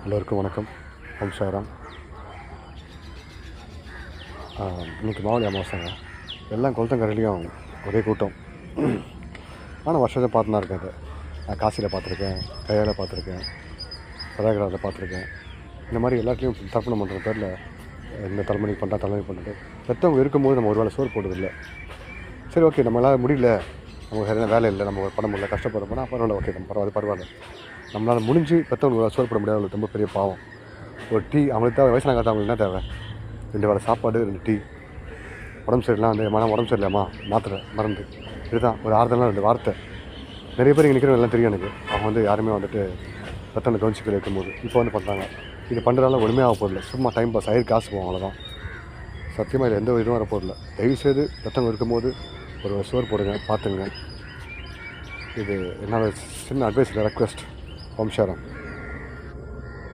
எல்லோருக்கும் வணக்கம். ஓம் சாய்ராம். இன்றைக்கி மாவளி அமாவாசைங்க. எல்லாம் குளத்தங்கரையிலையும் ஒரே கூட்டம். ஆனால் வருஷத்தை பார்த்துனா இருக்கேன். அதை நான் காசியில் பார்த்துருக்கேன், கையால் பார்த்துருக்கேன், பிரயாகராஜில் பார்த்துருக்கேன். இந்த மாதிரி எல்லாத்துலேயும் தர்ப்பணம் பண்ணுற பேரில் இந்த தலைமுறை பண்ணுறா தலைமுறை பண்ணிட்டு பெற்றவங்க இருக்கும்போது நம்ம ஒரு வேளை சோறு போடுறதில்லை. சரி, ஓகே, நம்மளால் முடியல, நமக்கு சரியான வேலை இல்லை, நம்ம பணம் முடியல, கஷ்டப்படுற போனால் பரவாயில்ல, ஓகே, நம்ம பரவாயில்ல. நம்மளால் முடிஞ்சு பெற்றவங்களுக்கு சோறு போட முடியாது, ரொம்ப பெரிய பாவம். ஒரு டீ அவங்களுக்கு தேவை, வயசான காலத்தில் அவங்களுக்கு என்ன தேவை? 2 வேளை சாப்பாடு, 2 டீ. உடம்பு சரியில்லாம் உடம்பு சரியில்லாமா, மாத்திரை மருந்து, இதுதான் ஒரு ஆறுதலாம் 2 வார்த்தை. நிறைய பேர் இங்கே நிற்கிறவங்க எல்லாம் தெரியும் எனக்கு. அவங்க யாருமே பெற்றவங்களை கவனிச்சிக்கல இருக்கும்போது இப்போ பண்ணுறாங்க. இது பண்ணுறதால ஒன்றுமே ஆக போதில்லை, சும்மா டைம் பாஸ் ஆகிருக்கு, காசு போவோம், அவ்வளோதான். சத்தியமாக இது எந்த இதுவும் வரப்போதில்லை. தயவுசெய்து பெற்றவங்க இருக்கும்போது ஒரு சோறு போடுங்க, பார்த்துங்க. இது என்னோட சின்ன அட்வைஸ், ரெக்வெஸ்ட். ஓம் சாய்ராம்.